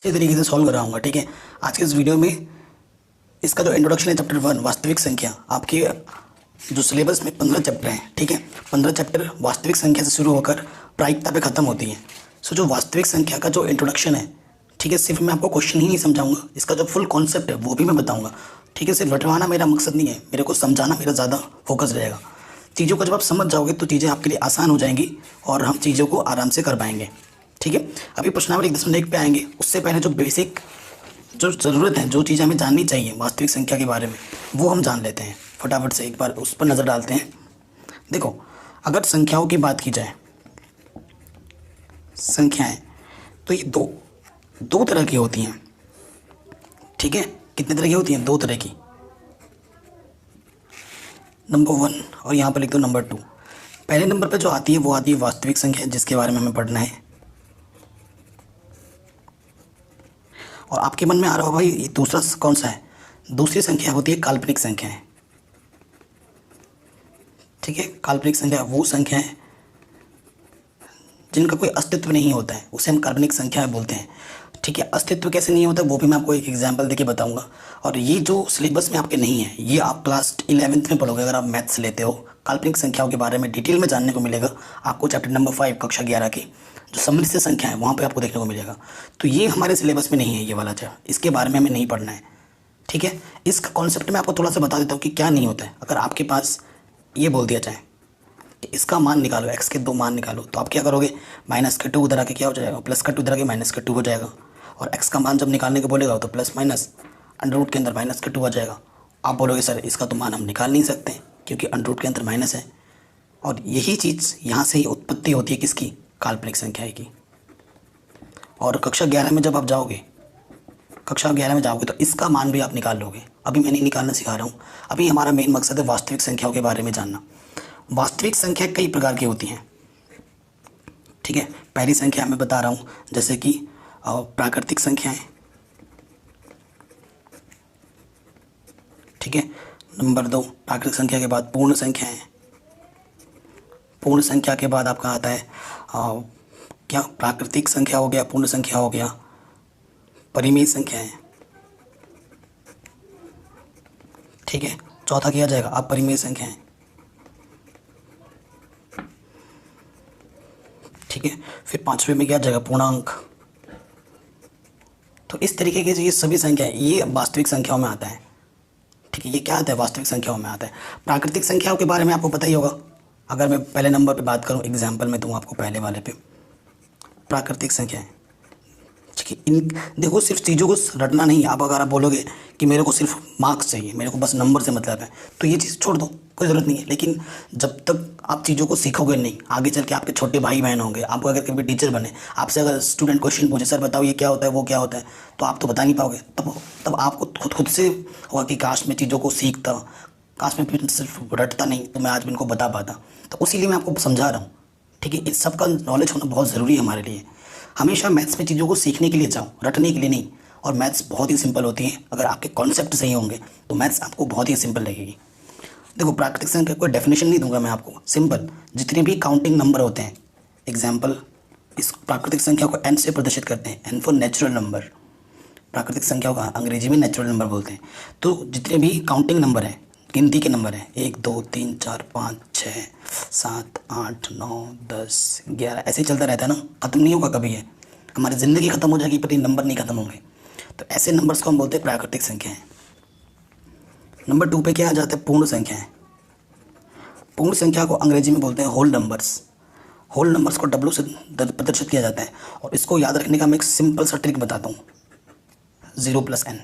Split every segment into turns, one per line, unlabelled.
अच्छे तरीके से सॉल्व कराऊंगा। ठीक है, आज के इस वीडियो में इसका जो इंट्रोडक्शन है चैप्टर 1 वास्तविक संख्या, आपके जो सिलेबस में 15 चैप्टर हैं। ठीक है, 15 चैप्टर वास्तविक संख्या से शुरू होकर प्रायिकता पे ख़त्म होती है। सो जो वास्तविक संख्या का जो इंट्रोडक्शन है, ठीक है, सिर्फ मैं आपको क्वेश्चन ही नहीं समझाऊंगा, इसका जो फुल कॉन्सेप्ट है वो भी मैं बताऊंगा। ठीक है, सिर्फ रटवाना मेरा मकसद नहीं है, मेरे को समझाना मेरा ज़्यादा फोकस रहेगा। चीज़ों को जब आप समझ जाओगे तो चीज़ें आपके लिए आसान हो जाएंगी और हम चीज़ों को आराम से कर पाएंगे। ठीक है, अभी प्रश्नावली 1.1 पे आएंगे, उससे पहले जो बेसिक जो ज़रूरत है, जो चीज़ हमें जाननी चाहिए वास्तविक संख्या के बारे में, वो हम जान लेते हैं। फटाफट से एक बार उस पर नज़र डालते हैं। देखो, अगर संख्याओं की बात की जाए, संख्याएं तो ये दो तरह की होती हैं। ठीक है, कितने तरह की होती हैं? 2 तरह की। नंबर 1 और यहाँ पर लिख दो नंबर 2। पहले नंबर पर जो आती है वो आती है वास्तविक संख्या, जिसके बारे में हमें पढ़ना है। और आपके मन में आ रहा हो भाई ये दूसरा कौन सा है? दूसरी संख्या होती है काल्पनिक संख्याएं। ठीक है, काल्पनिक संख्या वो संख्या है जिनका कोई अस्तित्व नहीं होता है, उसे हम काल्पनिक संख्या बोलते हैं। ठीक है, अस्तित्व कैसे नहीं होता वो भी मैं आपको एक एग्जांपल देके बताऊंगा। और ये जो सिलेबस में आपके नहीं है, ये आप क्लास 11th में पढ़ोगे। अगर आप मैथ्स लेते हो, काल्पनिक संख्याओं के बारे में डिटेल में जानने को मिलेगा आपको। चैप्टर नंबर 5 कक्षा 11 की जो सम्मिलित संख्या है वहाँ पर आपको देखने को मिलेगा। तो ये हमारे सिलेबस में नहीं है, ये वाला चैप्टर, इसके बारे में हमें नहीं पढ़ना है। ठीक है, इसका कॉन्सेप्ट मैं आपको थोड़ा सा बता देता हूँ कि क्या नहीं होता है। अगर आपके पास ये बोल दिया जाए कि इसका मान निकालो, x के 2 मान निकालो, तो आप क्या करोगे? माइनस का 2 उधर आके क्या हो जाएगा? प्लस का 2 उधर आके माइनस का 2 हो जाएगा। और x का मान जब निकालने को बोलेगा तो प्लस माइनस अंडर रूट के अंदर माइनस का 2 आ जाएगा। आप बोलोगे सर इसका तो मान हम निकाल नहीं सकते क्योंकि अंडर रूट के अंदर माइनस है। और यही चीज़ यहाँ से ही उत्पत्ति होती है किसकी? काल्पनिक संख्या की। और कक्षा 11 में जब आप जाओगे, कक्षा 11 में जाओगे तो इसका मान भी आप निकाल लोगे। अभी मैं नहीं निकालना सिखा रहा हूँ, अभी हमारा मेन मकसद है वास्तविक संख्याओं के बारे में जानना। वास्तविक संख्या कई प्रकार की होती हैं। ठीक है, पहली संख्या मैं बता रहा हूँ जैसे कि प्राकृतिक संख्याएं। ठीक है, नंबर 2 प्राकृतिक संख्या के बाद पूर्ण संख्याएं। पूर्ण संख्या के बाद आपका आता है क्या? प्राकृतिक संख्या हो गया, पूर्ण संख्या हो गया, परिमेय संख्याएं। ठीक है, चौथा किया जाएगा अपरिमेय संख्याएं। ठीक है, फिर 5वें में क्या जाएगा? पूर्णांक। तो इस तरीके के ये सभी संख्याएं ये वास्तविक संख्याओं में आता है। ठीक है, ये क्या आता है? वास्तविक संख्याओं में आता है। प्राकृतिक संख्याओं के बारे में आपको पता ही होगा। अगर मैं पहले नंबर पे बात करूं, एग्जाम्पल में दूं आपको पहले वाले पे, प्राकृतिक संख्याएं। ठीक है, इन देखो सिर्फ चीज़ों को रटना नहीं। आप अगर आप बोलोगे कि मेरे को सिर्फ मार्क्स चाहिए, मेरे को बस नंबर से मतलब है, तो ये चीज़ छोड़ दो, कोई ज़रूरत नहीं है। लेकिन जब तक आप चीज़ों को सीखोगे नहीं, आगे चल के आपके छोटे भाई बहन होंगे, आपको अगर कभी टीचर बने, आपसे अगर स्टूडेंट क्वेश्चन पूछे सर बताओ ये क्या होता है, वो क्या होता है, तो आप तो बता नहीं पाओगे। तब आपको खुद से होगा कि काश मैं चीज़ों को सीखता, काश मैं फिर सिर्फ रटता नहीं तो मैं आज भी इनको बता पाता। तो उसीलिए मैं आपको समझा रहा हूँ। ठीक है, इस सब का नॉलेज होना बहुत ज़रूरी है हमारे लिए। हमेशा मैथ्स में चीज़ों को सीखने के लिए जाओ, रटने के लिए नहीं। और मैथ्स बहुत ही सिंपल होती है, अगर आपके कॉन्सेप्ट सही होंगे तो मैथ्स आपको बहुत ही सिंपल लगेगी। देखो, प्राकृतिक संख्या कोई डेफिनेशन नहीं दूंगा मैं आपको, सिंपल जितने भी काउंटिंग नंबर होते हैं, एग्जाम्पल इस प्राकृतिक संख्या को n से प्रदर्शित करते हैं, n फॉर नेचुरल नंबर। प्राकृतिक संख्या को अंग्रेजी में नेचुरल नंबर बोलते हैं। तो जितने भी काउंटिंग नंबर हैं, गिनती के नंबर हैं, 1 2 3 4 5 6 7 8 9 10 11 ऐसे ही चलता रहता है ना, ख़त्म नहीं होगा कभी। है हमारी ज़िंदगी ख़त्म हो जाएगी पर ये नंबर नहीं ख़त्म होंगे। तो ऐसे नंबर्स को हम बोलते हैं प्राकृतिक संख्याएं। नंबर 2 पे क्या आ जाता है? पूर्ण संख्याएं। पूर्ण संख्या को अंग्रेजी में बोलते हैं होल नंबर्स। होल नंबर्स को W से प्रदर्शित किया जाता है। और इसको याद रखने का मैं एक सिंपल सा ट्रिक बताता हूँ, 0 + n।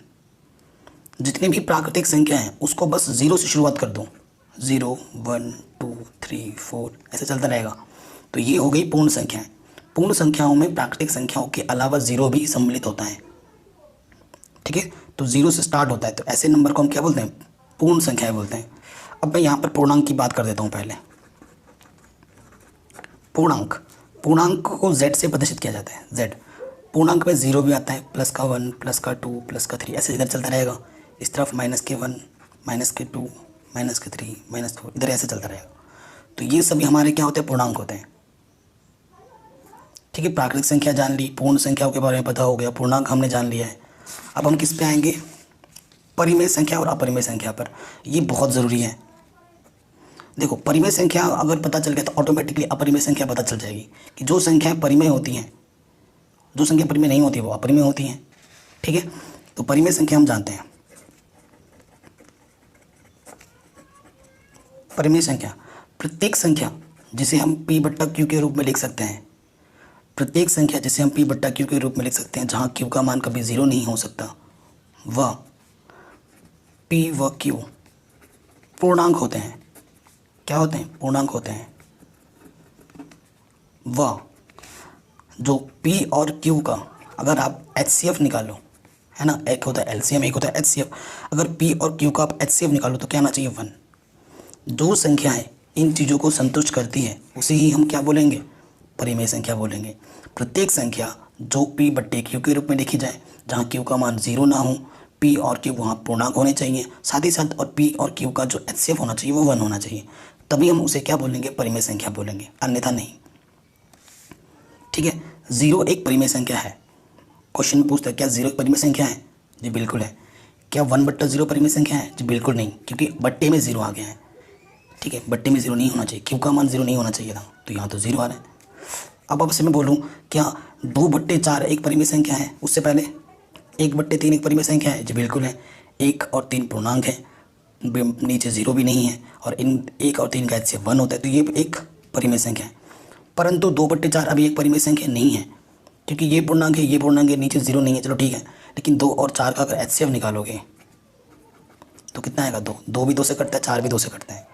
जितनी भी प्राकृतिक संख्या हैं उसको बस 0 से शुरुआत कर दो, 0 1 2 3 4 ऐसे चलता रहेगा। तो ये हो गई पूर्ण संख्याएं। पूर्ण संख्याओं में प्राकृतिक संख्याओं के अलावा 0 भी सम्मिलित होता है। ठीक है, तो 0 से स्टार्ट होता है, तो ऐसे नंबर को हम क्या बोलते हैं? पूर्ण संख्याएं बोलते हैं। अब मैं यहाँ पर पूर्णांक की बात कर देता हूँ पहले। पूर्णांक को z से प्रदर्शित किया जाता है, z। पूर्णांक में 0 भी आता है, प्लस का 1 प्लस का 2 प्लस का 3 ऐसे इधर चलता रहेगा। इस तरफ -1 -2 -3 -4 इधर ऐसे चलता रहेगा। तो ये सभी हमारे क्या होते हैं? पूर्णांक होते हैं। ठीक है, प्राकृतिक संख्या जान ली, पूर्ण संख्याओं के बारे में पता हो गया, पूर्णांक हमने जान लिया है। अब हम किस पे आएंगे? परिमेय संख्या और अपरिमेय संख्या पर। ये बहुत ज़रूरी है। देखो, परिमेय संख्या अगर पता चल गया तो ऑटोमेटिकली अपरिमेय संख्या पता चल जाएगी कि जो संख्याएं परिमेय होती हैं, जो संख्या परिमेय नहीं होती वो अपरिमेय होती हैं। ठीक है, तो परिमेय संख्या हम जानते हैं। परिमेय संख्या प्रत्येक संख्या जिसे हम p बट्टा q के रूप में लिख सकते हैं, प्रत्येक संख्या जिसे हम p बट्टा q के रूप में लिख सकते हैं जहाँ q का मान कभी ज़ीरो नहीं हो सकता, वह p व q पूर्णांक होते हैं। क्या होते हैं? पूर्णांक होते हैं। वह जो p और q का अगर आप HCF निकालो, है ना, एक होता है LCM, एक होता है HCF, अगर p और q का आप HCF निकालो तो क्या आना चाहिए? 1। जो संख्याएं इन चीज़ों को संतुष्ट करती है उसे ही हम क्या बोलेंगे? परिमेय संख्या बोलेंगे। प्रत्येक संख्या जो p बट्टे q के रूप में लिखी जाए, जहाँ q का मान ज़ीरो ना हो, p और q वहाँ पूर्णांक होने चाहिए, साथ ही साथ और p और q का जो HCF होना चाहिए वो 1 होना चाहिए, तभी हम उसे क्या बोलेंगे? परिमेय संख्या बोलेंगे, अन्यथा नहीं। ठीक है, ज़ीरो एक परिमेय संख्या है। क्वेश्चन में पूछता है क्या ज़ीरो एक परिमेय संख्या है? जी बिल्कुल है। क्या 1 बट्टा 0 परिमेय संख्या है? जी बिल्कुल नहीं, क्योंकि बट्टे में 0 आ गया है। ठीक है, बट्टे में 0 नहीं होना चाहिए, q का मान 0 नहीं होना चाहिए था, तो यहाँ तो 0 आ रहा है। अब आपसे मैं बोलूँ क्या 2 बट्टे 4 एक परिमेय संख्या है? उससे पहले 1 बट्टे 3 एक परिमेय संख्या है? जी बिल्कुल है। 1 और 3 पूर्णांक है, नीचे 0 भी नहीं है, और इन 1 और 3 का HCF 1 होता है, तो ये एक परिमेय संख्या है। परंतु 2 बट्टे 4 अभी एक परिमेय संख्या नहीं है, क्योंकि ये पूर्णांक है, ये पूर्णांक है, नीचे 0 नहीं है, चलो ठीक है। लेकिन 2 और 4 का अगर HCF निकालोगे तो कितना आएगा? 2। 2 भी 2 से कटता है, 4 भी 2 से कटता है,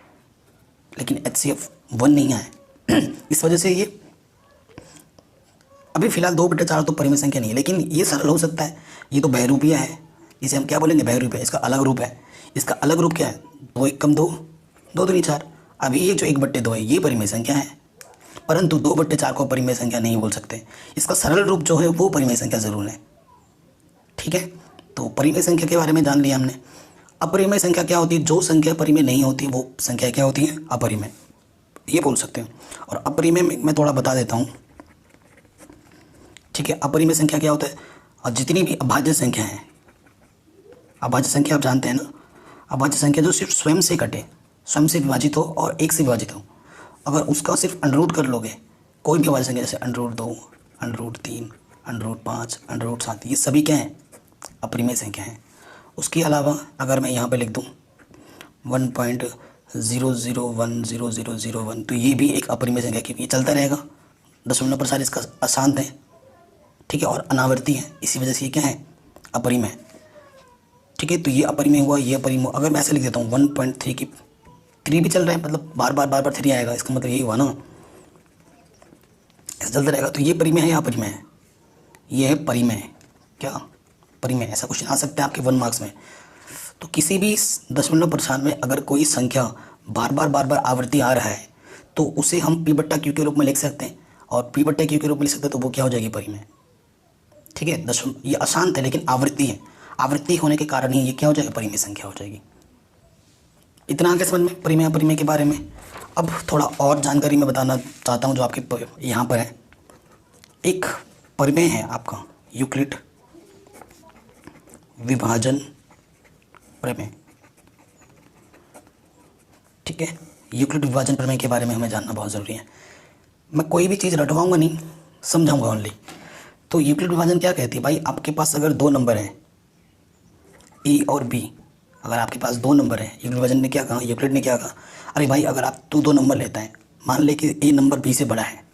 लेकिन HCF 1 नहीं आए। इस वजह से ये अभी फिलहाल 2 बट्टे 4 तो परिमेय संख्या नहीं है, लेकिन ये सरल हो सकता है। ये तो बहुरूपीय है, इसे हम क्या बोलेंगे? बहुरूपीय। इसका अलग रूप है। इसका अलग रूप क्या है? 2 1 कम 2, 2 दूनी 4। अभी ये जो 1 बट्टे 2 है ये परिमेय संख्या है, परंतु 2 बट्टे 4 को परिमेय संख्या नहीं बोल सकते। इसका सरल रूप जो है वो परिमेय संख्या ज़रूर है। ठीक है, तो परिमेय संख्या के बारे में जान लिया हमने। अपरिमेय संख्या क्या होती है? जो संख्या परिमेय नहीं होती वो संख्या क्या होती है? अपरिमेय, ये बोल सकते हो। और अपरिमेय में मैं थोड़ा बता देता हूँ। ठीक है, अपरिमेय संख्या क्या होता है? और जितनी भी अभाज्य संख्या है, अभाज्य संख्या आप जानते हैं ना, अभाज्य संख्या जो सिर्फ स्वयं से कटे, स्वयं से विभाजित हो और 1 से विभाजित हो, अगर उसका सिर्फ अंडर कर लोगे, कोई भी अभाज्य संख्या जैसे √2, √3, √5, √7, ये सभी क्या हैं? अपरिमेय संख्या हैं। उसके अलावा अगर मैं यहाँ पे लिख दूँ 1.00100001, तो ये भी एक अपरिमेय संख्या, क्योंकि ये चलता रहेगा, दशमलव प्रसार इसका अशांत है। ठीक है, और अनावर्ती है, इसी वजह से ये क्या है? अपरिमेय। ठीक है, तो ये अपरिमेय हुआ, ये अपरिमेय। अगर मैं ऐसे लिख देता हूँ 1.3 की 3 भी चल रहा है, मतलब बार बार 3 आएगा, इसका मतलब यही हुआ ना, ऐसा चलता रहेगा। तो ये परिमेय है या अपरिमेय है? ये है परिमेय। क्या? परिमेय। ऐसा क्वेश्चन आ सकता है आपके 1 मार्क्स में। तो किसी भी दशमलव प्रसार में अगर कोई संख्या बार बार आवर्ती आ रहा है तो उसे हम p बट्टा q के रूप में लिख सकते हैं, और p बट्टा q के रूप में लिख सकते हैं, तो वो क्या हो जाएगी? परिमेय। ठीक है, ये अशांत है लेकिन आवृत्ति है, आवृत्ति होने के कारण ही ये क्या हो जाएगा? परिमेय संख्या हो जाएगी। इतना आगे समझ में परिमेय अपरिमेय के बारे में। अब थोड़ा और जानकारी मैं बताना चाहता हूँ जो आपके यहाँ पर है। एक परिमेय है आपका यूक्लिड विभाजन प्रमेय। ठीक है, यूक्लिड विभाजन प्रमेय के बारे में हमें जानना बहुत ज़रूरी है। मैं कोई भी चीज़ रटवाऊंगा नहीं, समझाऊंगा ओनली। तो यूक्लिड विभाजन क्या कहती है? भाई आपके पास अगर 2 नंबर हैं ए और बी, अगर आपके पास 2 नंबर हैं, यूक्लिड विभाजन ने क्या कहा? यूक्लिड ने क्या कहा? अरे भाई अगर आप 2 नंबर लेता है, मान ले कि ए नंबर बी से बड़ा है,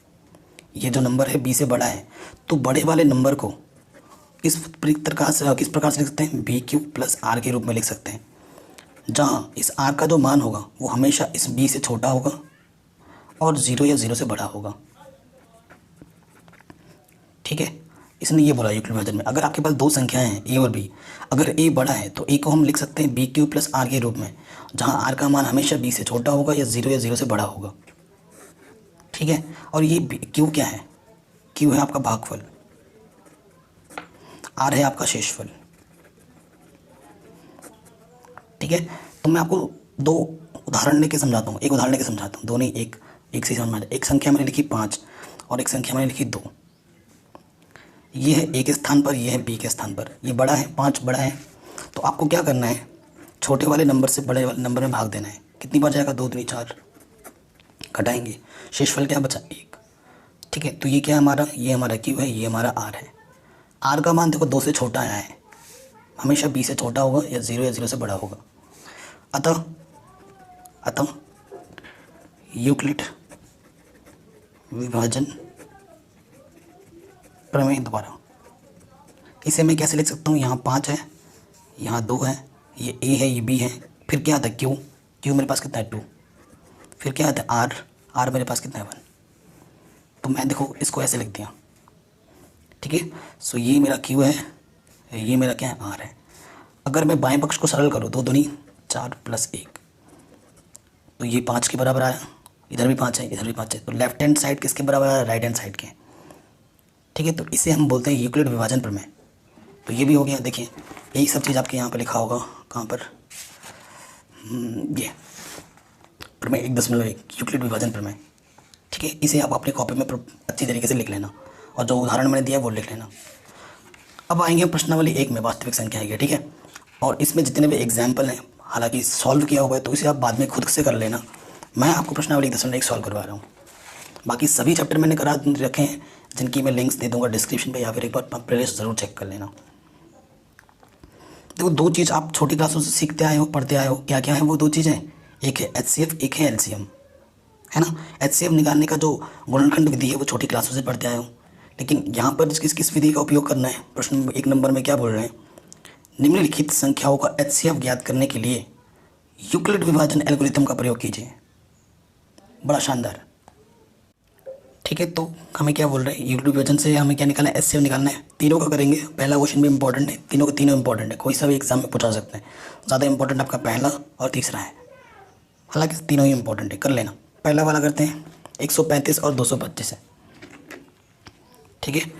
ये जो नंबर है बी से बड़ा है, तो बड़े वाले नंबर को किस प्रकार से लिख सकते हैं? BQ + R के रूप में लिख सकते हैं, जहाँ इस R का जो मान होगा वो हमेशा इस B से छोटा होगा और 0 या 0 से बड़ा होगा। ठीक है, इसने ये बोला यूक्लिड विभाजन में, अगर आपके पास 2 संख्याएं हैं ए और बी, अगर ए बड़ा है तो ए को हम लिख सकते हैं BQ + R के रूप में, जहाँ R का मान हमेशा B से छोटा होगा या 0 से बड़ा होगा। ठीक है, और ये Q क्या है? Q है आपका भागफल, R है आपका शेषफल। ठीक है, तो मैं आपको 2 उदाहरण लेके समझाता हूँ, एक उदाहरण लेके समझाता हूँ, 2 नहीं, एक से समझ में। एक संख्या मैंने लिखी 5 और एक संख्या मैंने लिखी 2। ये है ए के स्थान पर, ये है बी के स्थान पर, ये बड़ा है, 5 बड़ा है। तो आपको क्या करना है, छोटे वाले नंबर से बड़े वाले नंबर में भाग देना है। कितनी बार जाएगा, 2 दूनी 4, घटाएंगे, शेषफल क्या बचा, 1। ठीक है, तो ये क्या है हमारा, ये हमारा क्यू है, ये हमारा आर है। आर का मान देखो 2 से छोटा आया है, हमेशा बी से छोटा होगा या 0 से बड़ा होगा। अतः यूक्लिड विभाजन प्रमेय द्वारा इसे मैं कैसे लिख सकता हूँ, यहाँ 5 है, यहाँ 2 है, ये ए है, ये बी है, फिर क्या आता है क्यू, क्यू मेरे पास कितना है 2, फिर क्या आता है आर, आर मेरे पास कितना है 1। तो मैं देखो इसको ऐसे लिख दिया। ठीक है, सो ये मेरा क्यू है, ये मेरा क्या है आर है। अगर मैं बाएं पक्ष को सरल करूँ, 2 दूनी 4 प्लस 1, तो ये 5 के बराबर आया, इधर भी 5 है, इधर भी 5 है। तो लेफ्ट हैंड साइड किसके बराबर आया, राइट हैंड साइड के। ठीक है, तो इसे हम बोलते हैं यूक्लिड विभाजन प्रमेय। तो ये भी हो गया। देखिए यही सब चीज़ आपके यहाँ पर लिखा होगा, कहाँ पर, ये प्रमेय 1.1 यूक्लिड विभाजन प्रमेय। ठीक है, इसे आप अपनी कॉपी में अच्छी तरीके से लिख लेना, और जो उदाहरण मैंने दिया वो लिख लेना। अब आएंगे प्रश्नावली 1 में वास्तविक संख्या है। ठीक है, और इसमें जितने भी एग्जाम्पल हैं, हालांकि सॉल्व किया हुआ है, तो इसे आप बाद में खुद से कर लेना। मैं आपको प्रश्नावली 1.1 सॉल्व करवा रहा हूँ। बाकी सभी चैप्टर मैंने करा रखे हैं, जिनकी मैं लिंक्स दे दूँगा डिस्क्रिप्शन पे, या फिर एक बार प्लेलिस्ट ज़रूर चेक कर लेना। देखो 2 चीज़ आप छोटी क्लासों से सीखते आए हो, पढ़ते आए हो, क्या क्या है वो 2 चीज़ें, एक है HCF, एक है LCM, है ना। HCF निकालने का जो गुणनखंड विधि है वो छोटी क्लासों से पढ़ते आए हो, लेकिन यहाँ पर किस विधि का उपयोग करना है, प्रश्न 1 नंबर में क्या बोल रहे हैं, निम्नलिखित संख्याओं का HCF ज्ञात करने के लिए यूक्लिड विभाजन एल्गोरिथम का प्रयोग कीजिए। बड़ा शानदार। ठीक है, तो हमें क्या बोल रहे हैं, यूक्लिड विभाजन से हमें क्या निकालना है, HCF निकालना है। तीनों का करेंगे, पहला क्वेश्चन भी इंपॉर्टेंट है, तीनों के तीनों इंपॉर्टेंट है, कोई सा भी एग्जाम में पूछा सकते हैं। ज़्यादा इंपॉर्टेंट आपका पहला और तीसरा है, हालांकि तीनों ही इंपॉर्टेंट है, कर लेना। पहला वाला करते हैं, 135 और 225 है। ठीक है,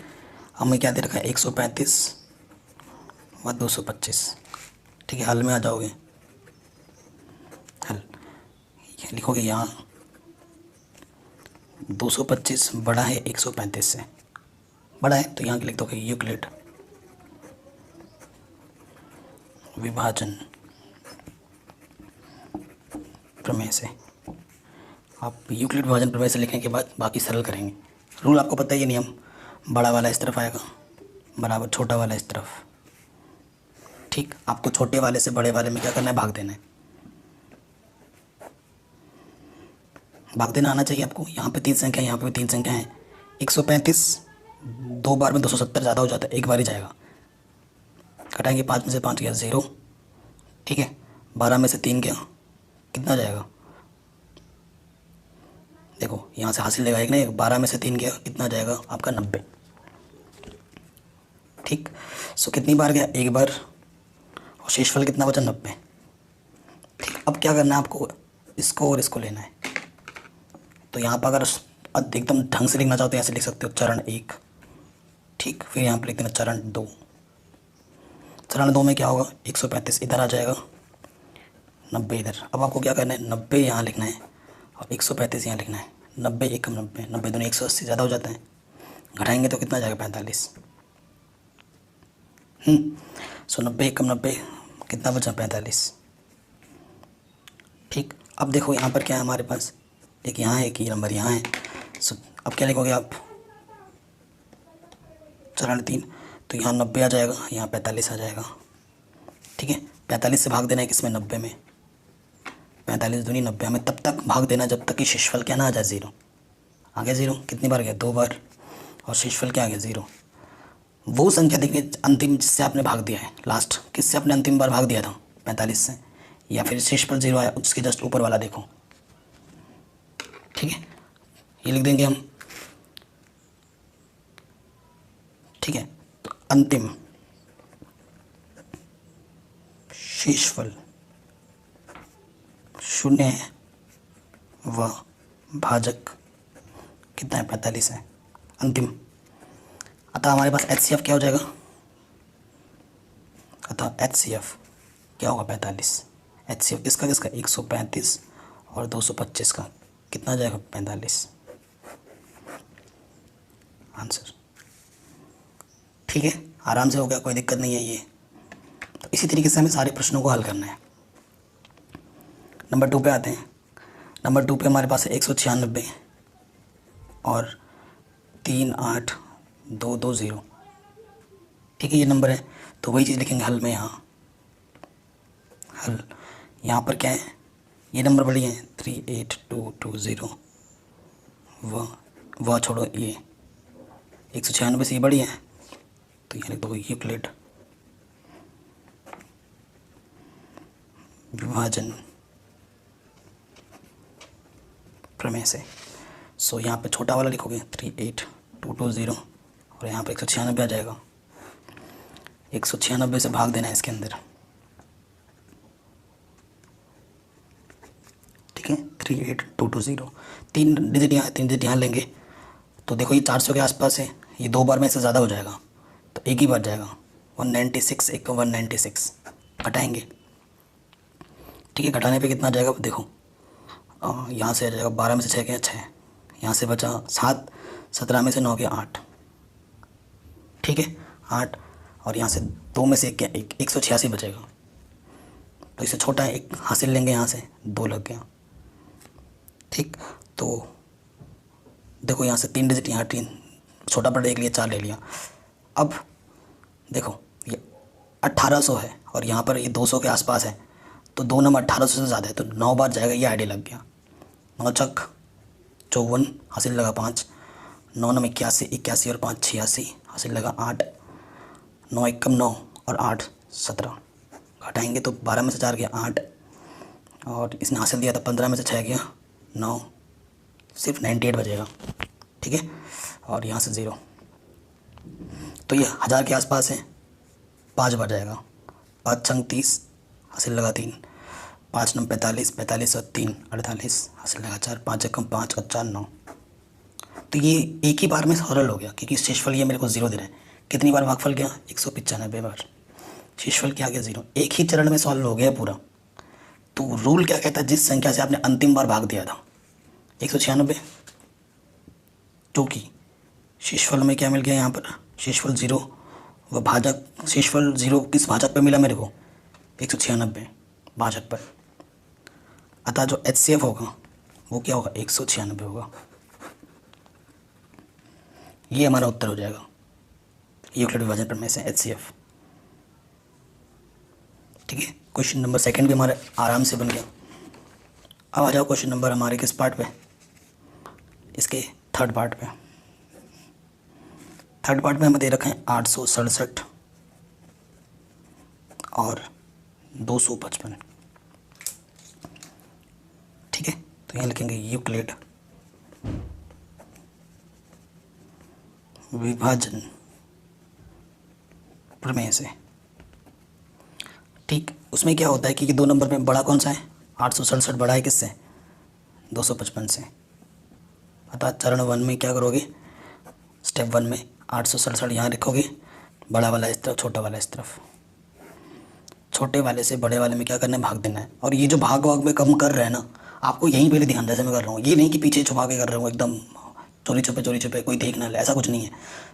हमें क्या दे रखा है, 135 व 225। ठीक है, हल में आ जाओगे, हल ये लिखोगे, यहाँ 225 बड़ा है 135 से, बड़ा है, तो यहाँ लिख दोगे यूक्लिड विभाजन प्रमेय से। आप यूक्लिड विभाजन प्रमेय से लिखने के बाद बाकी सरल करेंगे। रूल आपको पता है, ये नियम, बड़ा वाला इस तरफ आएगा, बराबर छोटा वाला इस तरफ। ठीक, आपको छोटे वाले से बड़े वाले में क्या करना है, भाग देना है, भाग देना आना चाहिए आपको। यहाँ पे 3 संख्या, यहाँ पे भी 3 संख्या है। 135 2 बार में 270 ज़्यादा हो जाता है, एक बार ही जाएगा, घटाएंगे, 5 में से 5 गया 0। ठीक है, 12 में से 3 गया, कितना जाएगा, देखो यहाँ से हासिल लेगा एक ना, 12 में से 3 गया, कितना जाएगा आपका 90। ठीक, सो कितनी बार गया, एक बार, और शेषफल कितना बचा, 90। ठीक, अब क्या करना है आपको, इसको और इसको लेना है। तो यहाँ पर अगर एकदम ढंग से लिखना चाहते हो, ऐसे लिख सकते हो, चरण 1। ठीक, फिर यहाँ पर लिख देना चरण 2। चरण 2 में क्या होगा, 135 इधर आ जाएगा, 90 इधर। अब आपको क्या करना है, 90 यहाँ लिखना है और 135 यहाँ लिखना है। 90 एकम 90, 90 दूनी 180, ज़्यादा हो जाता है, घटाएंगे तो कितना जाएगा, 45। सो 90 एकम 90, कितना बचा, 45। ठीक, अब देखो यहाँ पर क्या है हमारे पास, एक यहाँ है, एक ये नंबर यहाँ है। सो अब क्या लिखोगे आप, चरण 3, तो यहाँ 90 आ जाएगा, यहाँ 45 आ जाएगा। ठीक है, 45 से भाग देना है किसमें, 90 में, 45 दूनी 90, हमें तब तक भाग देना जब तक कि शेषफल क्या ना आ जाए 0। आ गया 0, कितनी बार गया, 2 बार, और शेषफल क्या आ गया, 0। वो संख्या देखिए अंतिम जिससे आपने भाग दिया है, लास्ट किससे आपने अंतिम बार भाग दिया था, 45 से, या फिर शेषफल 0 आया उसके जस्ट ऊपर वाला देखो। ठीक है, ये लिख देंगे हम। ठीक है, तो अंतिम शेषफल 0 है व भाजक कितना है, 45 है, अंतिम। अतः हमारे पास HCF क्या हो जाएगा, अतः HCF क्या होगा, 45। HCF किसका किसका, 135 और 225 का, कितना जाएगा, 45 आंसर। ठीक है, आराम से हो गया, कोई दिक्कत नहीं है ये। तो इसी तरीके से हमें सारे प्रश्नों को हल करना है। नंबर 2 पे आते हैं। नंबर 2 पे हमारे पास है 196 और 38220। ठीक है, ये नंबर है, तो वही चीज़ लिखेंगे हल में। यहाँ हल यहाँ पर क्या है, ये नंबर बढ़िया है 38220। वह छोड़ो, ये 196 से ये बढ़िया है, तो ये लिख दो यूक्लिड विभाजन प्रमेय से। सो यहाँ पे छोटा वाला लिखोगे 38220 और यहाँ पे 196 आ जाएगा। 196 से भाग देना है इसके अंदर। ठीक है, 38220, 3 डिजिट यहाँ लेंगे तो देखो ये 400 के आसपास है, ये 2 बार में से ज़्यादा हो जाएगा तो एक ही बार जाएगा। 196, एक 196 घटाएंगे। ठीक है, घटाने पे कितना आ जाएगा देखो, यहाँ से आ जाएगा 12 में से 6 के 6, यहाँ से बचा 7, 17 में से 9 के 8। ठीक है 8, और यहाँ से 2 में से 186 बचेगा, तो इससे छोटा है 1 हासिल लेंगे, यहाँ से 2 लग गया। ठीक, तो देखो यहाँ से 3 डिजिट, यहाँ 3 छोटा बड़ा एक लिया, 4 ले लिया। अब देखो ये 1800 है और यहाँ पर ये 200 के आसपास है, तो 2 नंबर 1800 से ज़्यादा है, तो 9 बार जाएगा, ये आइडिया लग गया। 9 चक 54 हासिल लगा 5, 9 नम 81, 81 और 5 86 हासिल लगा 8, 9 एकम 9 और 8 17। घटाएंगे तो 12 में से 4 गया 8, और इसने हासिल दिया था 15 में से 6 गया 9, सिर्फ 98 बचेगा। ठीक है, और यहाँ से 0, तो ये 1000 के आसपास है, 5 बार जाएगा। 5 छंग 30 हासिल लगा 3, 5 नम 45, 45 और 3 48 हासिल लगा 4, 5 एकम 5 और 4 9। तो ये एक ही बार में सरल हो गया, क्योंकि शेषफल ये मेरे को 0 दे रहा है। कितनी बार भागफल गया, 195 बार। शेषफल क्या गया 0, एक ही चरण में सॉल्व हो गया पूरा। तो रूल क्या कहता है, जिस संख्या से आपने अंतिम बार भाग दिया था 196, क्योंकि शेषफल में क्या मिल गया यहाँ पर, शेषफल 0, वह भाजक शेषफल 0 किस भाजक पे मिला मेरे को, 196 भाजक पर। अतः जो HCF होगा वो क्या होगा, 196 होगा। ये हमारा उत्तर हो जाएगा यूक्लिड विभाजन प्रमेय से HCF। ठीक है, क्वेश्चन नंबर 2 भी हमारे आराम से बन गया। अब आ जाओ क्वेश्चन नंबर हमारे किस पार्ट पे, इसके थर्ड पार्ट पे। थर्ड पार्ट में हमें दे रखे हैं 867 और 255। ठीक है, तो यहाँ लिखेंगे यूक्लिड विभाजन प्रमेय से। ठीक, उसमें क्या होता है कि 2 नंबर में बड़ा कौन सा है, 867 बड़ा है किससे, 255 से। अतः चरण 1 में क्या करोगे, स्टेप 1 में 867 यहाँ लिखोगे, बड़ा वाला इस तरफ, छोटा वाला इस तरफ। छोटे वाले से बड़े वाले में क्या करना है, भाग देना है। और ये जो भाग में कम कर रहे हैं ना, आपको यहीं पहले ध्यान, जैसे मैं कर रहा हूँ, ये नहीं कि पीछे छुपा के कर रहा हूँ एकदम चोरी छुपे कोई देख ना ले, ऐसा कुछ नहीं है।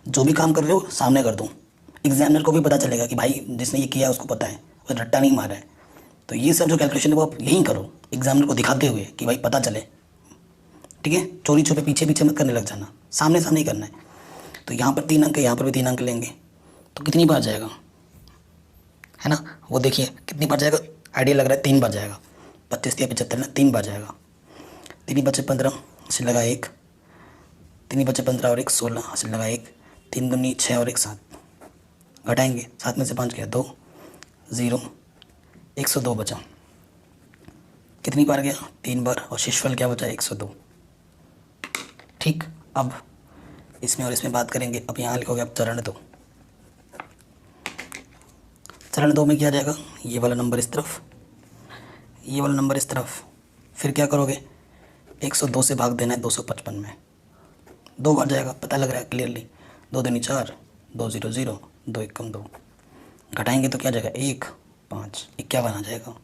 जो भी काम कर रहे हो सामने कर दो, एग्जामिनर को भी पता चलेगा कि भाई जिसने ये किया उसको पता है, वो रट्टा नहीं मारा है। तो ये सब जो कैलकुलेशन है वो आप यहीं करो, एग्जामिनर को दिखाते हुए कि भाई पता चले। ठीक है, चोरी छुपे पीछे मत करने लग जाना, सामने ही करना है। तो यहाँ पर 3 अंक है, यहाँ पर भी 3 अंक लेंगे, तो कितनी बार जाएगा, है ना, वो देखिए कितनी बार जाएगा, आइडिया लग रहा है 3 बार जाएगा। 25 या 75 ना, 3 बार जाएगा। 3 बचे 15 हासिल लगा 1, 3 बचे 15 और 1 16 हासिल लगा 1, 3 दूनी 6 और 1 7। घटाएंगे, 7 में से 5 गया 2, 0, 102 बचा। कितनी बार गया, 3 बार, और शेषफल क्या बचा, 102। ठीक, अब इसमें और इसमें बात करेंगे। अब यहाँ लिखोगे अब चरण 2। चरण 2 में क्या जाएगा, ये वाला नंबर इस तरफ, ये वाला नंबर इस तरफ। फिर क्या करोगे, 102 से भाग देना है 255 में, 2 बार जाएगा, पता लग रहा है क्लियरली। 2 दूनी 4, 2 0 0, 2 एकम 2। घटाएंगे तो क्या जाएगा, 1 5 51 आ जाएगा।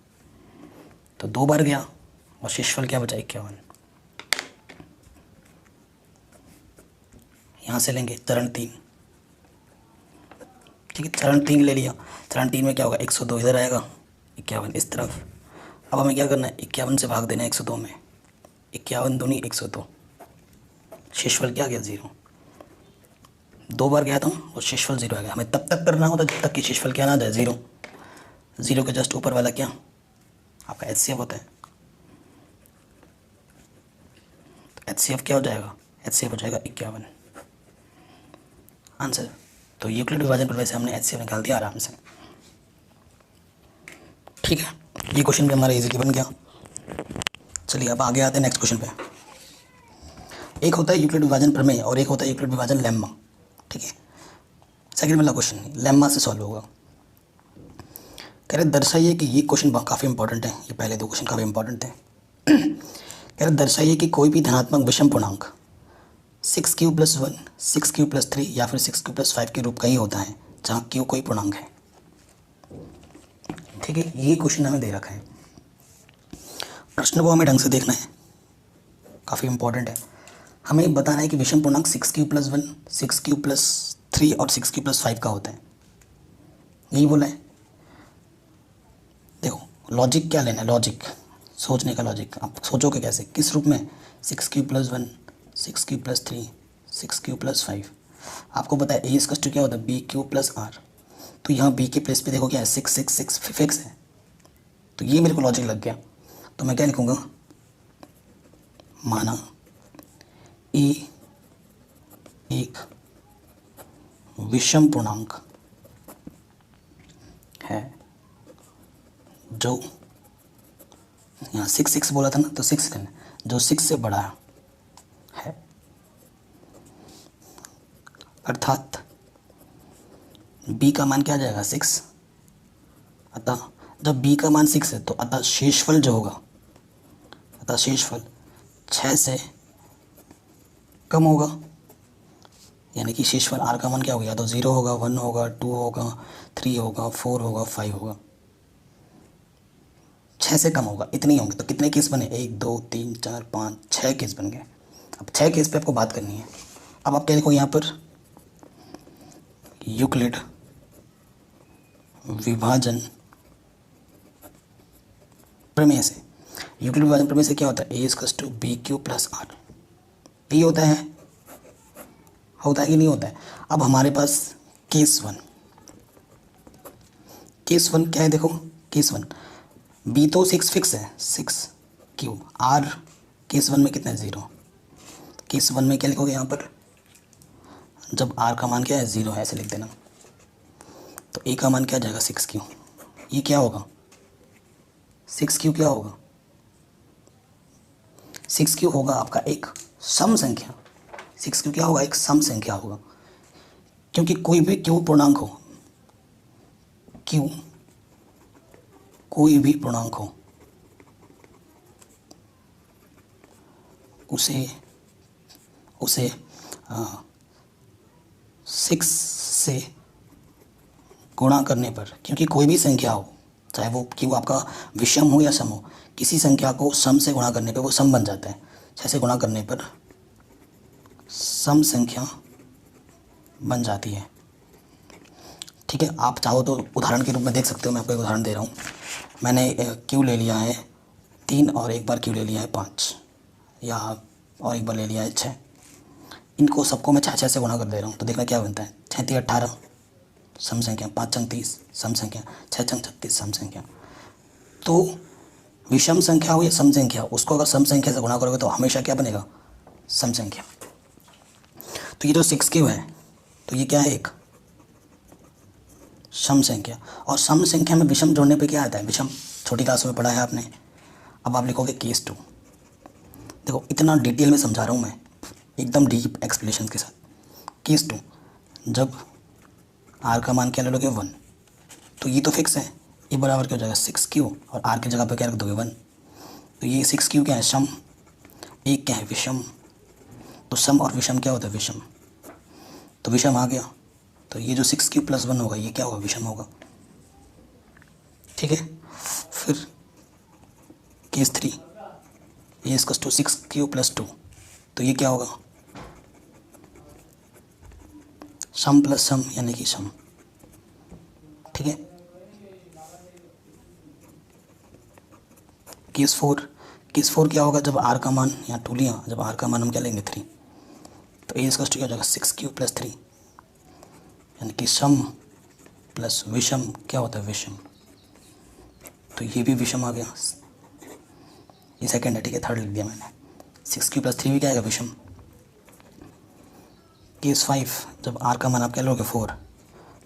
तो 2 बार गया और शेषफल क्या बचा, 51। यहाँ से लेंगे चरण 3। ठीक है, चरण 3 ले लिया। चरण 3 में क्या होगा, 102 इधर आएगा, 51 इस तरफ। अब हमें क्या करना है, 51 से भाग देना है 102 में, 51 दूनी 102, शेषफल क्या गया 0। 2 बार गया था और शेषफल 0 आ गया। हमें तब तक करना होता जब तक कि शेषफल क्या ना आ जाए 0। 0 के जस्ट ऊपर वाला क्या आपका HCF होता है। तो HCF क्या हो जाएगा, HCF हो जाएगा 51 आंसर। तो यूक्लिड विभाजन प्रमेय से हमने HCF निकाल दिया आराम से। ठीक है, ये क्वेश्चन भी हमारा इजीली बन गया। चलिए अब आगे आते हैं नेक्स्ट क्वेश्चन पे। एक होता है यूक्लिड विभाजन प्रमेय और एक होता है यूक्लिड विभाजन लेम्मा। ठीक है, सेकंड वाला क्वेश्चन लेम्मा से सॉल्व होगा। कह रहे दर्शाइए कि ये क्वेश्चन काफ़ी इंपॉर्टेंट है, ये पहले 2 क्वेश्चन काफ़ी इंपॉर्टेंट थे। कह रहे दर्शाइए कि कोई भी धनात्मक विषम पूर्णांक 6q+1, 6q+3 या फिर 6q+5 के रूप का ही होता है जहाँ q कोई पूर्णांक है। ठीक है, ये क्वेश्चन हमें दे रखा है। प्रश्न को हमें ढंग से देखना है, काफ़ी इंपॉर्टेंट है। हमें बताना है कि विषम पूर्णांक 6q+1, 6q+3 और 6q+5 का होता है, यही बोला है। देखो लॉजिक क्या लेना है, लॉजिक सोचने का लॉजिक। आप सोचोगे कैसे, किस रूप में, 6q+1, 6q+3, 6q+5। आपको पता है ए इसका क्या होता है, BQ+R। तो यहाँ बी के प्लेस पे देखो क्या है, 6 6 6 फिक्स है। तो ये मेरे को लॉजिक लग गया। तो मैं क्या लिखूँगा, माना ए एक विषम पूर्णांक है जो, यहाँ 6 6 बोला था ना, तो 6 करना, जो 6 से बड़ा है, अर्थात b का मान क्या आ जाएगा 6। अतः जब b का मान 6 है तो अतः शेषफल जो होगा, अतः शेषफल 6 से कम होगा। यानी कि शेषफल r का मान क्या होगा, या तो 0 होगा, 1 होगा, 2 होगा, 3 होगा, 4 होगा, 5 होगा, 6 से कम होगा। इतने होंगे। तो कितने केस बने, 1 2 3 4 5 6 केस बन गए। अब 6 केस पे आपको बात करनी है। अब आप क्या देखो यहाँ पर, यूक्लिड विभाजन प्रमेय से, यूक्लिड विभाजन प्रमेय से क्या होता है, A = BQ+R। ये होता है कि नहीं होता है। अब हमारे पास केस 1 क्या है, देखो केस 1 B तो 6 फिक्स है, 6q, R केस 1 में कितना है 0। केस 1 में क्या लिखोगे यहाँ पर, जब R का मान क्या है 0 है, ऐसे लिख देना। तो A का मान क्या जाएगा 6q। ये क्या होगा 6q, क्या होगा 6q होगा आपका एक सम संख्या। 6q क्या होगा, एक सम संख्या होगा। क्योंकि कोई भी q पूर्णांक हो, q कोई भी पूर्णांक हो, उसे 6 से गुणा करने पर, क्योंकि कोई भी संख्या हो, चाहे वो q आपका विषम हो या सम हो, किसी संख्या को सम से गुणा करने पर वो सम बन जाता है। 6 से गुणा करने पर सम संख्या बन जाती है। ठीक है, आप चाहो तो उदाहरण के रूप में देख सकते हो। मैं आपको एक उदाहरण दे रहा हूँ। मैंने q ले लिया है 3 और एक बार q ले लिया है 5, या और एक बार ले लिया है 6। इनको सबको मैं 6 से गुणा कर दे रहा हूँ। तो देखना क्या बनता है, 6 3 18 सम संख्या, 5 6 30 सम संख्या, 6 6 36 सम संख्या। तो विषम संख्या हो या सम संख्या, उसको अगर सम संख्या से गुणा करोगे तो हमेशा क्या बनेगा, सम संख्या। तो ये जो 6q है, तो ये क्या है, एक सम संख्या। और सम संख्या में विषम जोड़ने पे क्या आता है, विषम छोटी क्लास में पढ़ा है आपने। अब आप लिखोगे केस 2। देखो इतना डिटेल में समझा रहा हूँ मैं, एकदम डीप एक्सप्लेनेशन के साथ। केस 2, जब r का मान क्या ले लोगे 1, तो ये तो फिक्स है, ये बराबर क्या हो जाएगा 6q, और r की जगह पे क्या रख दोगे 1। तो ये 6q क्या है, सम, एक क्या है विषम। तो सम और विषम क्या होता है, विषम। तो विषम आ गया, तो ये जो 6q+1 होगा ये क्या होगा, विषम होगा। ठीक है, फिर केस 3, ये = 6q+2, तो ये क्या होगा, सम प्लस सम यानी कि सम। ठीक है। केस 4 क्या होगा, जब आर का मान यहाँ 2 लिया, जब आर का मान हम क्या लेंगे 3, तो ए इसका क्या हो जाएगा 6 क्यूब प्लस 3, यानी कि सम प्लस विषम क्या होता है विषम, तो ये भी विषम आ गया, ये सेकंड है, ठीक है, थर्ड लिख दिया मैंने। 6 क्यूब प्लस 3 भी क्या आएगा विषम। केस 5 जब आर का मान आप क्या लोगे 4,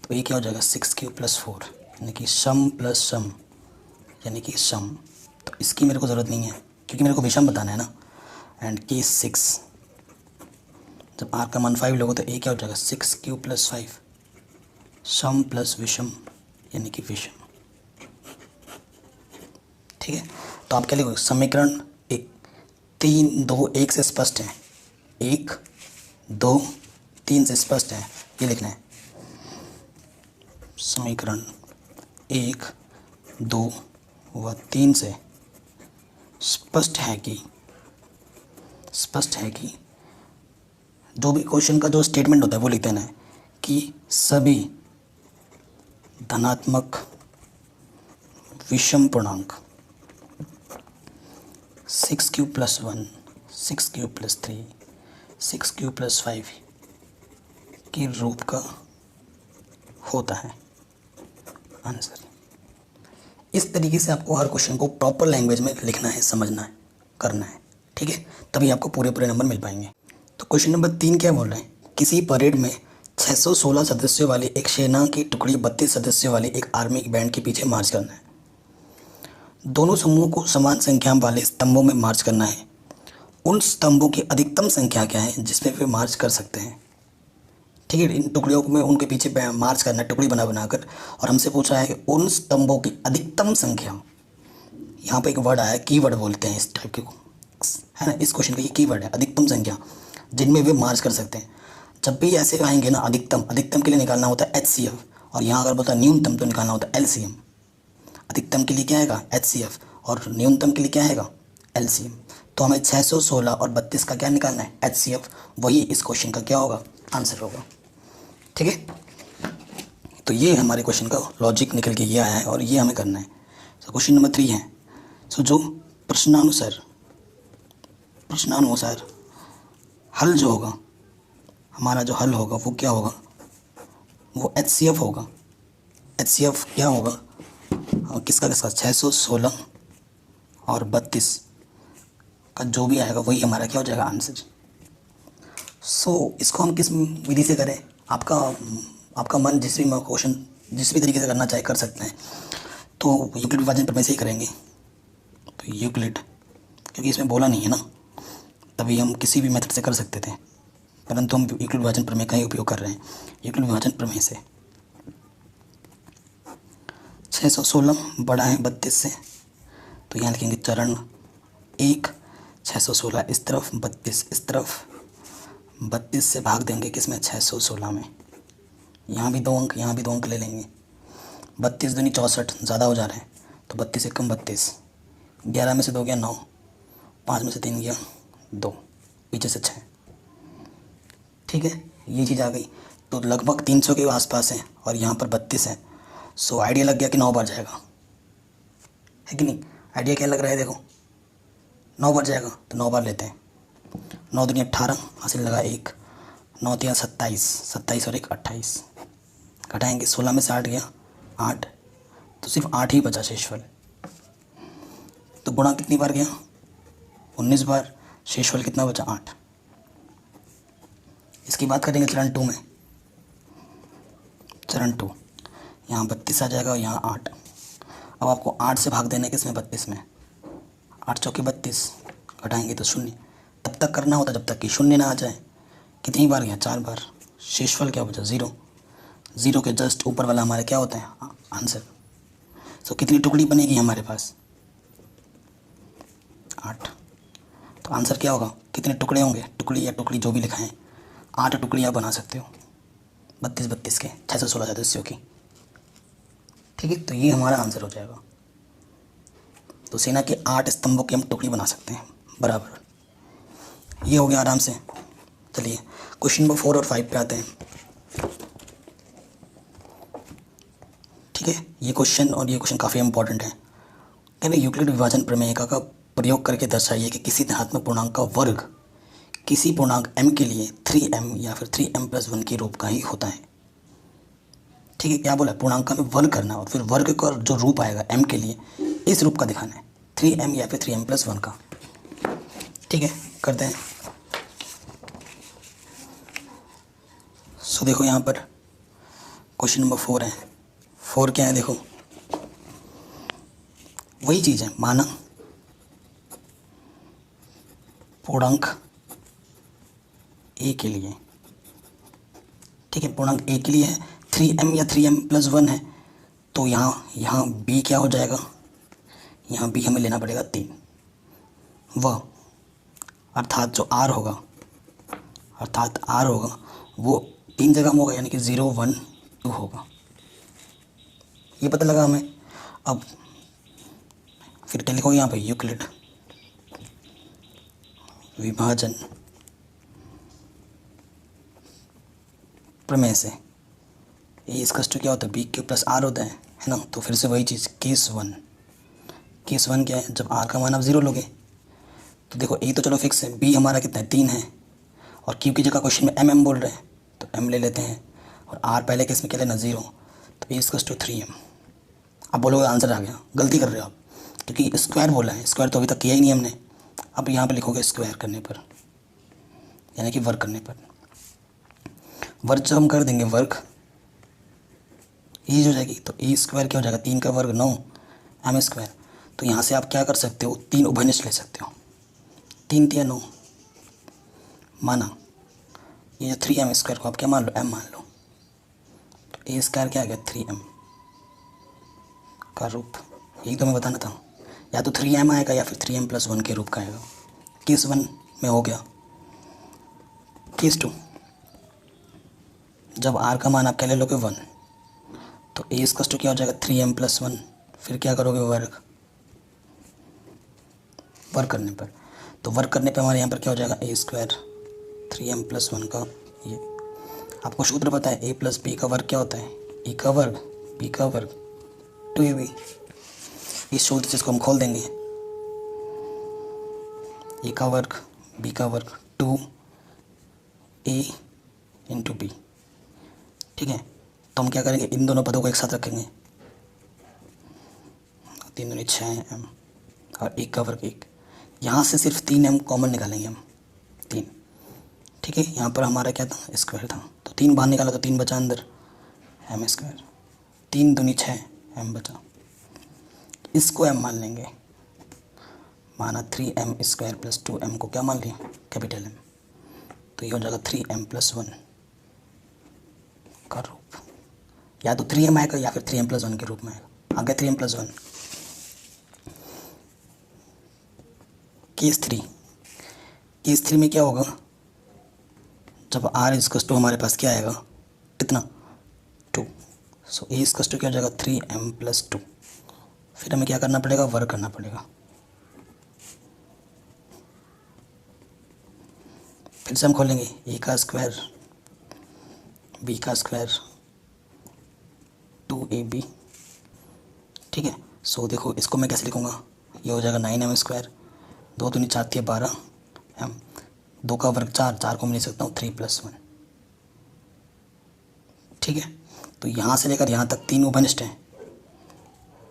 तो ये क्या हो जाएगा 6 क्यूब प्लस 4, यानी कि सम प्लस सम, यानी कि सम, तो इसकी मेरे को ज़रूरत नहीं है क्योंकि मेरे को विषम बताना है ना। एंड केस 6 जब आर का मान 5 लोगे तो ए क्या हो जाएगा 6 क्यूब प्लस 5 सम प्लस विषम, यानी कि विषम, ठीक है। तो आप क्या लिखोगे, समीकरण 1 3 2 1 से स्पष्ट है, 1 2 3 से स्पष्ट है, ये लिखना है। समीकरण 1 2 व 3 से स्पष्ट है कि जो भी क्वेश्चन का जो स्टेटमेंट होता है वो लिख देना है कि सभी धनात्मक विषम पूर्णांक 6 cube plus 1 6 cube plus 3 6 cube plus 5 के रूप का होता है आंसर। इस तरीके से आपको हर क्वेश्चन को प्रॉपर लैंग्वेज में लिखना है, समझना है, करना है, ठीक है, तभी आपको पूरे नंबर मिल पाएंगे। तो क्वेश्चन नंबर 3 क्या बोल रहे हैं, किसी परेड में 616 सदस्यों वाली एक सेना की टुकड़ी 32 सदस्यों वाली एक आर्मी बैंड के पीछे मार्च करना है। दोनों समूहों को समान संख्या वाले स्तंभों में मार्च करना है। उन स्तंभों की अधिकतम संख्या क्या है जिसमें वे मार्च कर सकते हैं, ठीक है। इन टुकड़ियों में उनके पीछे मार्च करना है टुकड़ी बनाकर, और हमसे पूछा है कि उन स्तंभों की अधिकतम संख्या, यहाँ पे एक वर्ड आया कीवर्ड बोलते हैं इस टाइप के को, है ना, इस क्वेश्चन का ये कीवर्ड है अधिकतम संख्या जिनमें वे मार्च कर सकते हैं। जब भी ऐसे आएंगे ना अधिकतम के लिए निकालना होता है HCF, और यहाँ अगर बोलता है न्यूनतम तो निकालना होता है LCM। अधिकतम के लिए क्या आएगा HCF और न्यूनतम के लिए क्या आएगा LCM। तो हमें 616 और 32 का क्या निकालना है HCF, वही इस क्वेश्चन का क्या होगा आंसर होगा, ठीक है। तो ये हमारे क्वेश्चन का लॉजिक निकल के ये आया है और ये हमें करना है। सो क्वेश्चन नंबर 3 है, सो जो प्रश्नानुसार हल जो होगा, हमारा जो हल होगा वो क्या होगा, वो HCF होगा। HCF क्या होगा, किसका 616 और 32 का जो भी आएगा वही हमारा क्या हो जाएगा आंसर। सो इसको हम किस विधि से करें, आपका मन जिस भी क्वेश्चन जिस भी तरीके से करना चाहे कर सकते हैं। तो यूक्लिड विभाजन प्रमेय से ही करेंगे, तो यूक्लिड क्योंकि इसमें बोला नहीं है ना, तभी हम किसी भी मेथड से कर सकते थे, परंतु हम यूक्लिड विभाजन प्रमेय का ही उपयोग कर रहे हैं। यूक्लिड विभाजन प्रमेय से 616 बड़ा है 32 से, तो यहाँ लिखेंगे चरण 1 616 इस तरफ 32 इस तरफ, 32 से भाग देंगे किसमें 616 में, यहाँ भी 2 अंक यहाँ भी 2 अंक ले लेंगे। 32 दूनी 64 ज़्यादा हो जा रहे हैं, तो 32 से कम 32, 11 में से 2 गया 9, 5 में से 3 गया 2, पीछे से 6, ठीक है, ये चीज़ आ गई। तो लगभग 300 के आसपास है और यहाँ पर 32 है। सो आइडिया लग गया कि 9 बार जाएगा, है कि नहीं, आइडिया क्या लग रहा है, देखो 9 बार जाएगा तो 9 बार लेते हैं। 9 दूनी 18 हासिल लगा 1, 9 3 27, 27 और 1 28, घटाएंगे 16 में से 8 गया 8, तो सिर्फ 8 ही बचा शेषफल। तो गुणा कितनी बार गया 19 बार, शेषफल कितना बचा 8। इसकी बात करेंगे चरण 2 में, चरण 2 यहाँ 32 आ जाएगा और यहाँ 8। अब आपको 8 से भाग देना है किसमें 32 में, 8 चौके 32, घटाएंगे तो 0, तब तक करना होता जब तक कि 0 ना आ जाए। कितनी बार गया 4 बार, शेषफल क्या बचा 0, 0 के जस्ट ऊपर वाला हमारा क्या होता है आंसर। सो कितनी टुकड़ी बनेगी हमारे पास 8, तो आंसर क्या होगा, कितने टुकड़े होंगे, टुकड़ी या टुकड़ी जो भी लिखा है 8 टुकड़ियाँ बना सकते हो 32 के 616 सदस्यों की, ठीक है। तो ये हमारा आंसर हो जाएगा। तो सेना के 8 स्तंभों की हम टुकड़ी बना सकते हैं बराबर, ये हो गया आराम से। चलिए क्वेश्चन नंबर 4 और 5 पे आते हैं, ठीक है, ये क्वेश्चन काफ़ी इंपॉर्टेंट है। कहते हैं यूक्लिड विभाजन प्रमेय का प्रयोग करके दर्शाइए कि किसी धनात्मक पूर्णांक का वर्ग किसी पूर्णांक m के लिए 3m या फिर 3m+1 के रूप का ही होता है। ठीक है, क्या बोला, पूर्णांक का हमें वर्ग करना है और फिर वर्ग का जो रूप आएगा m के लिए इस रूप का दिखाना है, 3m या फिर 3m+1 का। ठीक है, करते हैं। सो देखो यहाँ पर क्वेश्चन नंबर 4 है। 4 क्या है, देखो वही चीज़ है, माना पूर्णांक a के लिए, ठीक है, पूर्णांक a के लिए है 3m या 3m+1 है, तो यहाँ b क्या हो जाएगा, यहाँ b हमें लेना पड़ेगा 3, वह अर्थात जो r होगा वो 3 जगह में होगा, यानी कि 0 1 2 होगा। ये पता लगा हमें। अब फिर क्या लिखो यहाँ पे, यूक्लिड विभाजन प्रमेय से ए इसका क्या होता है, b³ होता है ना। तो फिर से वही चीज़, केस वन क्या है, जब r का मान आप 0 लोगे तो देखो a तो चलो फिक्स है, b हमारा कितना है 3 है, और q की जगह क्वेश्चन में m बोल रहे हैं तो m ले लेते हैं, और r पहले केस में क्या लेना 0, तो a 3m। अब बोलोगे आंसर आ गया, गलती कर रहे हो आप, क्योंकि स्क्वायर बोला है, स्क्वायर तो अभी तक किया ही नहीं हमने। अब यहाँ पे लिखोगे स्क्वायर करने पर, यानी कि वर्ग करने पर, वर्ग जब हम कर देंगे वर्ग ये हो जाएगी, तो a² क्या हो जाएगा, 3 का वर्ग 9 m²। तो यहाँ से आप क्या कर सकते हो, 3 उभयनिष्ठ ले सकते हो, 3 3 9, माना ये 3m² को आप क्या मान लो, m मान लो, तो a² क्या आ गया 3m का रूप। यही तो मैं बताना था, या तो 3m आएगा या फिर 3m+1 के रूप का आएगा। केस 1 में हो गया। केस 2, जब r का मान आप क्या ले लोगे 1, तो a क्या हो जाएगा 3m+1, फिर क्या करोगे वर्ग करने पर, तो वर्ग करने पर हमारे यहाँ पर क्या हो जाएगा a² 3m+1 का। ये आपको सूत्र पता है, a + b का वर्ग क्या होता है, a का वर्ग b का वर्ग 2ab। इस सूत्र जिसको हम खोल देंगे, a का वर्ग b का वर्ग 2a × b। ठीक है, तो हम क्या करेंगे, इन दोनों पदों को एक साथ रखेंगे, 3 दूनी 6m और 1 का वर्ग 1। यहाँ से सिर्फ 3m कॉमन निकालेंगे हम, 3। ठीक है, यहाँ पर हमारा क्या था, स्क्वायर था, तो 3 बाहर निकाला तो 3 बचा अंदर, m²। 3 दूनी 6 m बचा, इसको m मान लेंगे, माना 3m² + 2m को क्या मान लिया, कैपिटल M। तो ये हो जाएगा 3m+1 का रूप, या तो 3m आएगा या फिर 3m+1 के रूप में आएगा। आ गया 3m+1। केस 3 में क्या होगा, जब r हमारे पास क्या आएगा, कितना 2, सो a क्या हो जाएगा 3m+2। फिर हमें क्या करना पड़ेगा, वर्ग करना पड़ेगा। फिर से हम खोलेंगे, a का स्क्वायर b का स्क्वायर 2ab। ठीक है, सो देखो इसको मैं कैसे लिखूँगा, ये हो जाएगा 9m², 2 दूनी 4 थी 12m, 2 का वर्ग 4, 4 को मैं लिख सकता हूँ 3+1। ठीक है, तो यहाँ से लेकर यहाँ तक 3 उभयनिष्ठ हैं,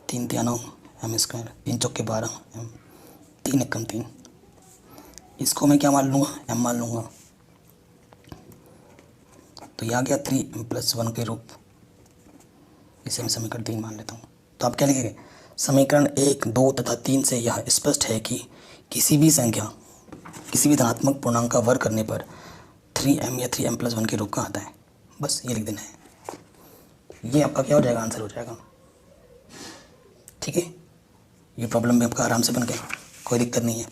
3 3 9 m², 3 चौके 12 m, 3 एकम 3। इसको मैं क्या मान लूँगा, m मान लूँगा, तो यह आ गया 3m+1 के रूप। इसे मैं समीकरण 3 मान लेता हूँ। तो आप क्या लिखेंगे, समीकरण 1 2 तथा 3 से यह स्पष्ट है कि किसी भी धनात्मक पूर्णांक का वर्ग करने पर 3m या 3m+1 के रूप का आता है। बस ये लिख देना है, ये आपका क्या हो जाएगा, आंसर हो जाएगा। ठीक है, ये प्रॉब्लम भी आपका आराम से बन गया, कोई दिक्कत नहीं है।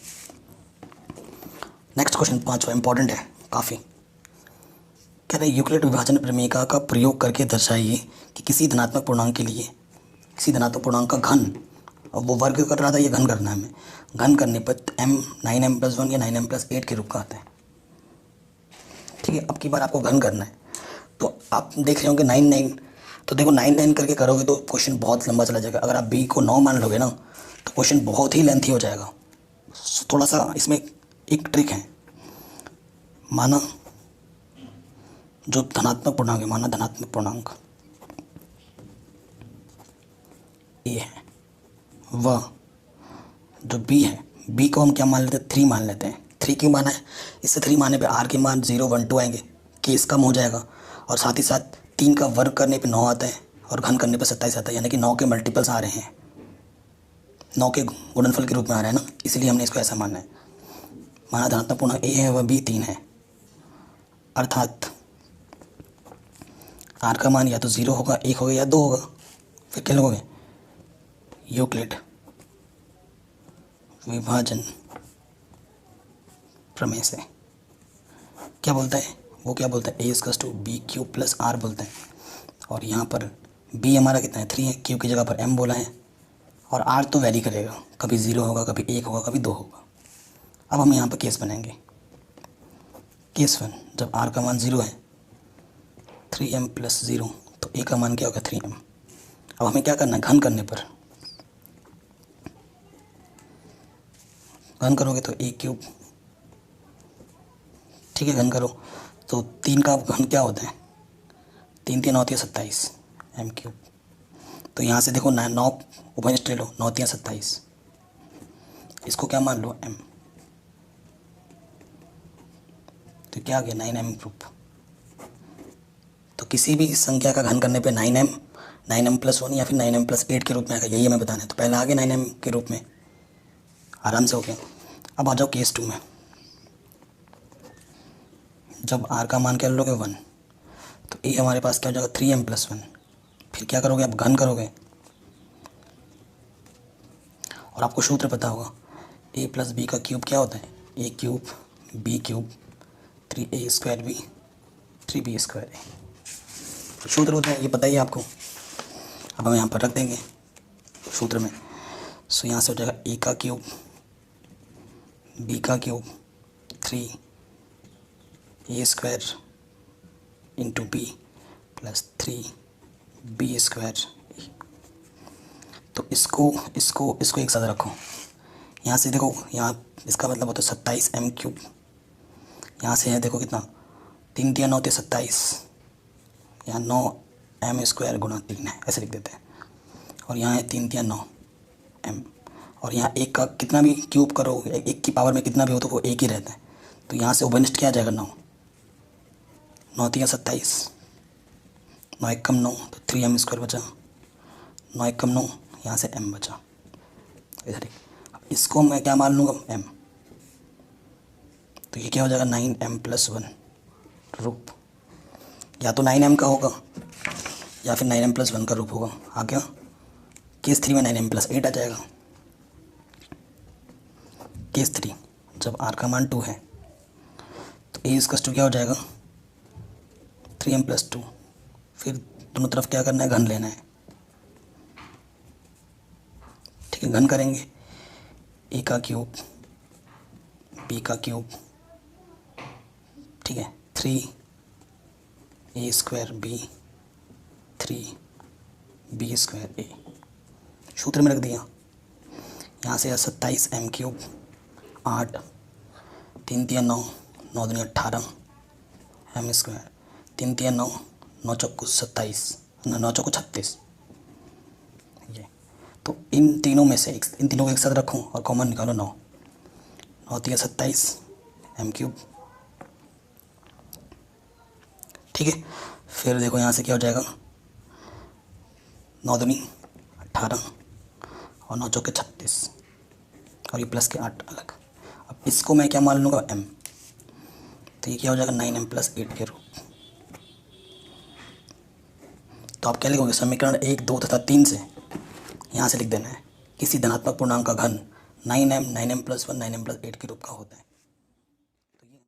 नेक्स्ट क्वेश्चन 5वां इंपॉर्टेंट है काफ़ी। कह रहे यूक्लिड विभाजन प्रमेय का प्रयोग करके दर्शाइए कि किसी धनात्मक पूर्णांक के लिए किसी धनात्मक पूर्णांक का घन, अब वो वर्ग कर रहा था, ये घन करना है हमें, घन करने पर m 9m+1 या 9m+8 के रूप का आता है। ठीक है, अब की बार आपको घन करना है, तो आप देख रहे होंगे 9 9 तो देखो 9 करके करोगे तो क्वेश्चन बहुत लंबा चला जाएगा। अगर आप बी को 9 मान लोगे ना तो क्वेश्चन बहुत ही लेंथी हो जाएगा। थोड़ा सा इसमें एक ट्रिक है। माना जो धनात्मक पूर्णांक है, माना धनात्मक पूर्णांक ए है, वह जो बी है, बी को हम क्या मान लेते हैं, 3 मान लेते हैं। 3 क्यों माना है, इससे 3 मानने पे आर के मान 0 1 2 आएंगे, केस कम हो जाएगा, और साथ ही साथ 3 का वर्ग करने पे 9 आता है और घन करने पे 27 आता है, यानी कि 9 के मल्टीपल्स आ रहे हैं, 9 के गुणनफल के रूप में आ रहे हैं ना, इसलिए हमने इसको ऐसा मानना है। माना धनात्मक पूर्णांक ए है, वह बी 3 है, अर्थात आर का मान या तो 0 होगा, 1 होगा या 2 होगा। फिर क्या लगोगे, यूक्लिड विभाजन प्रमेय से क्या बोलता है, वो क्या बोलता है, a=b³ + r बोलता है। और यहाँ पर b हमारा कितना है, 3 है, q की जगह पर m बोला है, और r तो वैरी करेगा, कभी 0 होगा, कभी 1 होगा, कभी 2 होगा। अब हम यहाँ पर केस बनाएंगे। केस 1, जब r का मान 0 है, 3m + 0, तो a का मान क्या होगा, 3m। अब हमें क्या करना है, घन करने पर, घन करोगे तो a³, ठीक है, घन करो तो 3 का घन क्या होता है, 3 3 9 3 27 m³। तो यहाँ से देखो 9 उभयनिष्ठ ले लो, 9 3 27, इसको क्या मान लो, m, तो क्या आ गया, 9m³। तो किसी भी संख्या का घन करने पे 9m, 9m+1 या फिर 9m+8 के रूप में आएगा, यही हमें बताना है। तो पहले आगे 9m के रूप में, आराम से हो गया। अब आ जाओ केस 2 में। जब r का मान क्या लोगे, 1, तो a हमारे पास क्या हो जाएगा, 3m+1। फिर क्या करोगे, आप घन करोगे, और आपको सूत्र पता होगा, a + b का क्यूब क्या होता है, a³ b³ 3a² b 3b²a, सूत्र होता है, ये पता ही है आपको। अब हम यहाँ पर रख देंगे सूत्र में। सो यहाँ से हो जाएगा a का क्यूब b का क्यूब 3a² × b + 3b²। तो इसको एक साथ रखो। यहाँ से देखो, यहाँ इसका मतलब होता है 27 m³। यहाँ से है देखो कितना, 3 3 9 27, यहाँ 9m² × 3 है, ऐसे लिख देते हैं। और यहाँ है 3 3 9 m, और यहाँ एक का कितना भी क्यूब करो, एक की पावर में कितना भी हो तो वो एक ही रहता है। तो यहाँ से उभयनिष्ठ क्या आ जाएगा, 9 9 3 27, 9 1 9, तो 3m² बचा, 9 1 9, यहाँ से m बचा, इधर। अब इसको मैं क्या मान लूँगा, m, तो ये क्या हो जाएगा, 9m+1 रूप, या तो 9m का होगा या फिर 9m+1 का रूप होगा। आ गया। केस 3 में 9m+8 आ जाएगा। केस 3, जब r का मान 2 है तो a क्या हो जाएगा, 3m+2। फिर दोनों तरफ क्या करना है, घन लेना है, ठीक है। घन करेंगे, a का क्यूब b का क्यूब, ठीक है, 3a² b 3b²a, सूत्र में रख दिया। यहाँ से 27 m³, 8 3 3 9 9 दूनी 18 m², 3 3 9 9 चौको 27, 9 चौको 36। ये तो इन तीनों में से इन तीनों को एक साथ रखो और कॉमन निकालो, 9 9 3 27 m³, ठीक है। फिर देखो यहाँ से क्या हो जाएगा, 9 दूनी 18 और 9 चौके 36, और ये प्लस के 8 अलग। अब इसको मैं क्या मान लूँगा, m, तो ये क्या हो जाएगा, 9m+8 के रूप। तो आप क्या लिखोगे, समीकरण 1 2 तथा 3 से यहाँ से लिख देना है, किसी धनात्मक पूर्णांक का घन 9m 9m+1 9m+8 के रूप का होता है।